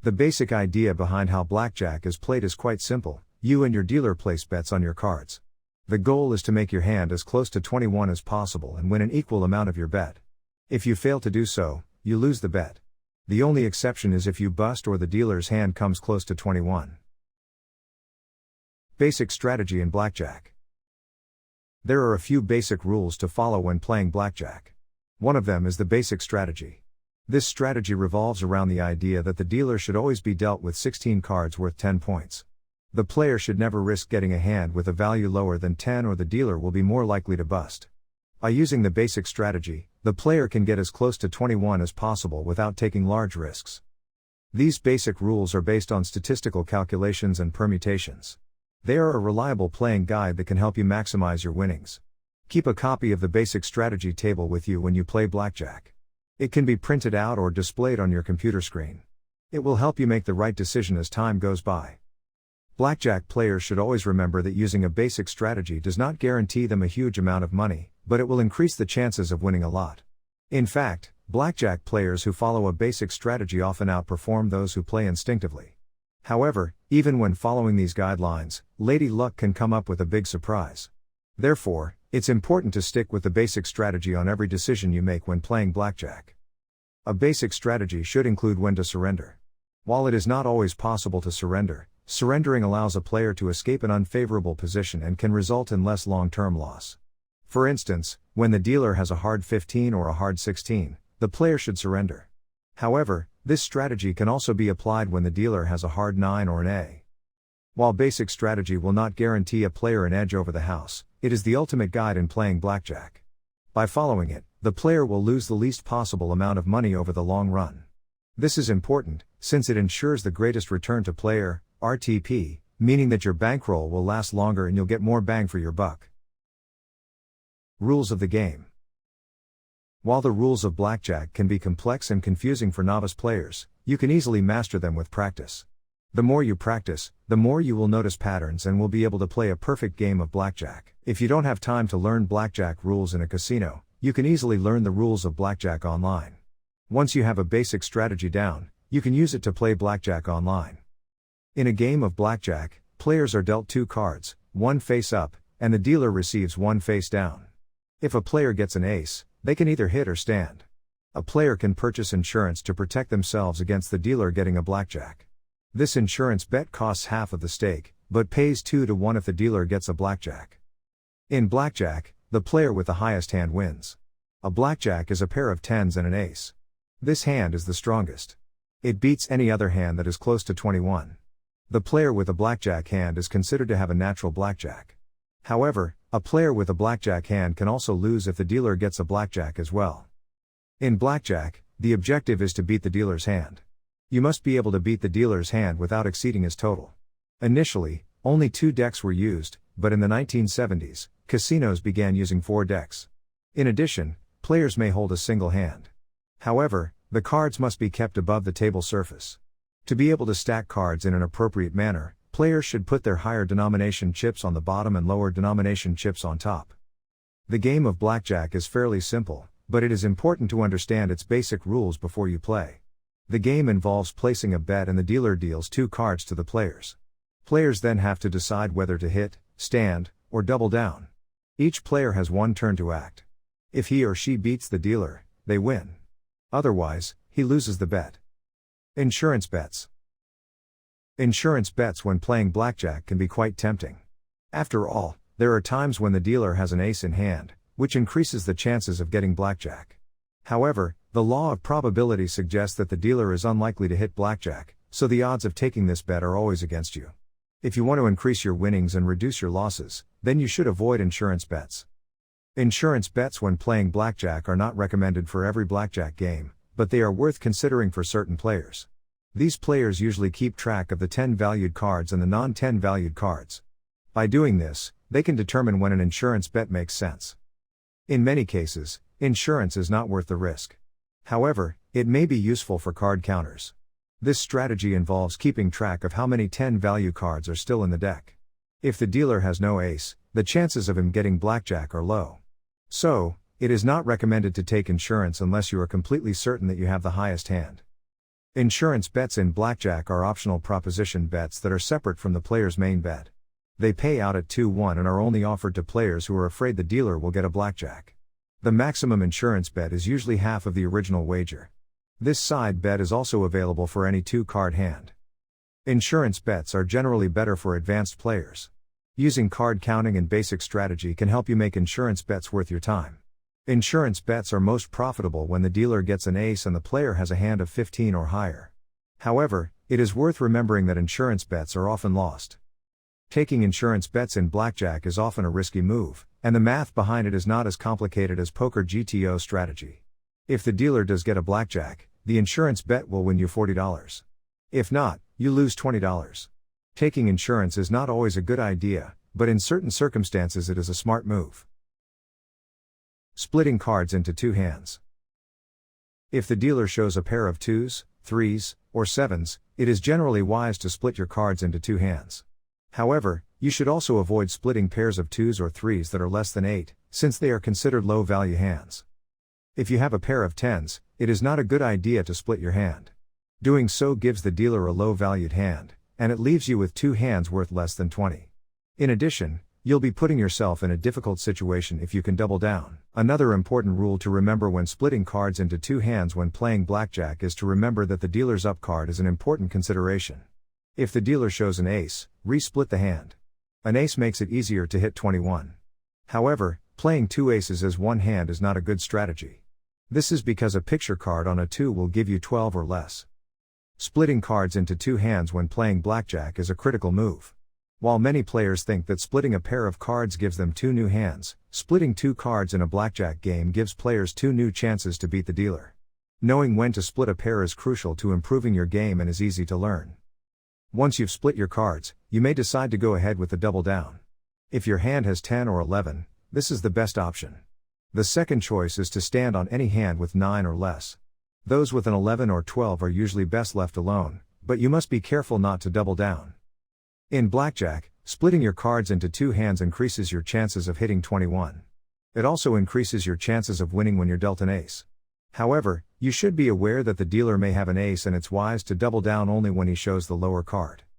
The basic idea behind how blackjack is played is quite simple. You and your dealer place bets on your cards. The goal is to make your hand as close to 21 as possible and win an equal amount of your bet. If you fail to do so, you lose the bet. The only exception is if you bust or the dealer's hand comes close to 21. Basic strategy in blackjack. There are a few basic rules to follow when playing blackjack. One of them is the basic strategy. This strategy revolves around the idea that the dealer should always be dealt with 16 cards worth 10 points. The player should never risk getting a hand with a value lower than 10 or the dealer will be more likely to bust. By using the basic strategy, the player can get as close to 21 as possible without taking large risks. These basic rules are based on statistical calculations and permutations. They are a reliable playing guide that can help you maximize your winnings. Keep a copy of the basic strategy table with you when you play blackjack. It can be printed out or displayed on your computer screen. It will help you make the right decision as time goes by. Blackjack players should always remember that using a basic strategy does not guarantee them a huge amount of money, but it will increase the chances of winning a lot. In fact, blackjack players who follow a basic strategy often outperform those who play instinctively. However, even when following these guidelines, Lady Luck can come up with a big surprise. Therefore, it's important to stick with the basic strategy on every decision you make when playing blackjack. A basic strategy should include when to surrender. While it is not always possible to surrender, surrendering allows a player to escape an unfavorable position and can result in less long-term loss. For instance, when the dealer has a hard 15 or a hard 16, the player should surrender. However, this strategy can also be applied when the dealer has a hard 9 or an A. While basic strategy will not guarantee a player an edge over the house, it is the ultimate guide in playing blackjack. By following it, the player will lose the least possible amount of money over the long run. This is important, since it ensures the greatest return to player, RTP, meaning that your bankroll will last longer and you'll get more bang for your buck. Rules of the game. While the rules of blackjack can be complex and confusing for novice players, you can easily master them with practice. The more you practice, the more you will notice patterns and will be able to play a perfect game of blackjack. If you don't have time to learn blackjack rules in a casino, you can easily learn the rules of blackjack online. Once you have a basic strategy down, you can use it to play blackjack online. In a game of blackjack, players are dealt 2 cards, one face up, and the dealer receives one face down. If a player gets an ace, they can either hit or stand. A player can purchase insurance to protect themselves against the dealer getting a blackjack. This insurance bet costs half of the stake, but pays 2 to 1 if the dealer gets a blackjack. In blackjack, the player with the highest hand wins. A blackjack is a pair of 10s and an ace. This hand is the strongest. It beats any other hand that is close to 21. The player with a blackjack hand is considered to have a natural blackjack. However, a player with a blackjack hand can also lose if the dealer gets a blackjack as well. In blackjack, the objective is to beat the dealer's hand. You must be able to beat the dealer's hand without exceeding his total. Initially, only 2 decks were used, but in the 1970s, casinos began using 4 decks. In addition, players may hold a single hand. However, the cards must be kept above the table surface. To be able to stack cards in an appropriate manner, players should put their higher denomination chips on the bottom and lower denomination chips on top. The game of blackjack is fairly simple, but it is important to understand its basic rules before you play. The game involves placing a bet and the dealer deals 2 cards to the players. Players then have to decide whether to hit, stand, or double down. Each player has 1 turn to act. If he or she beats the dealer, they win. Otherwise, he loses the bet. Insurance bets. Insurance bets when playing blackjack can be quite tempting. After all, there are times when the dealer has an ace in hand, which increases the chances of getting blackjack. However, the law of probability suggests that the dealer is unlikely to hit blackjack, so the odds of taking this bet are always against you. If you want to increase your winnings and reduce your losses, then you should avoid insurance bets. Insurance bets when playing blackjack are not recommended for every blackjack game, but they are worth considering for certain players. These players usually keep track of the 10 valued cards and the non-10 valued cards. By doing this, they can determine when an insurance bet makes sense. In many cases, insurance is not worth the risk. However, it may be useful for card counters. This strategy involves keeping track of how many 10 value cards are still in the deck. If the dealer has no ace, the chances of him getting blackjack are low. So, it is not recommended to take insurance unless you are completely certain that you have the highest hand. Insurance bets in blackjack are optional proposition bets that are separate from the player's main bet. They pay out at 2-1 and are only offered to players who are afraid the dealer will get a blackjack. The maximum insurance bet is usually half of the original wager. This side bet is also available for any 2-card hand. Insurance bets are generally better for advanced players. Using card counting and basic strategy can help you make insurance bets worth your time. Insurance bets are most profitable when the dealer gets an ace and the player has a hand of 15 or higher. However, it is worth remembering that insurance bets are often lost. Taking insurance bets in blackjack is often a risky move, and the math behind it is not as complicated as poker GTO strategy. If the dealer does get a blackjack, the insurance bet will win you $40. If not, you lose $20. Taking insurance is not always a good idea, but in certain circumstances it is a smart move. Splitting cards into 2 hands. If the dealer shows a pair of 2s, 3s, or 7s, it is generally wise to split your cards into 2 hands. However, you should also avoid splitting pairs of 2s or 3s that are less than 8, since they are considered low-value hands. If you have a pair of 10s, it is not a good idea to split your hand. Doing so gives the dealer a low-valued hand, and it leaves you with 2 hands worth less than 20. In addition, you'll be putting yourself in a difficult situation if you can double down. Another important rule to remember when splitting cards into 2 hands when playing blackjack is to remember that the dealer's up card is an important consideration. If the dealer shows an ace, re-split the hand. An ace makes it easier to hit 21. However, playing 2 aces as 1 hand is not a good strategy. This is because a picture card on a 2 will give you 12 or less. Splitting cards into 2 hands when playing blackjack is a critical move. While many players think that splitting a pair of cards gives them 2 new hands, splitting 2 cards in a blackjack game gives players 2 new chances to beat the dealer. Knowing when to split a pair is crucial to improving your game and is easy to learn. Once you've split your cards, you may decide to go ahead with the double down. If your hand has 10 or 11, this is the best option. The second choice is to stand on any hand with 9 or less. Those with an 11 or 12 are usually best left alone, but you must be careful not to double down. In blackjack, splitting your cards into 2 hands increases your chances of hitting 21. It also increases your chances of winning when you're dealt an ace. However, you should be aware that the dealer may have an ace and it's wise to double down only when he shows the lower card.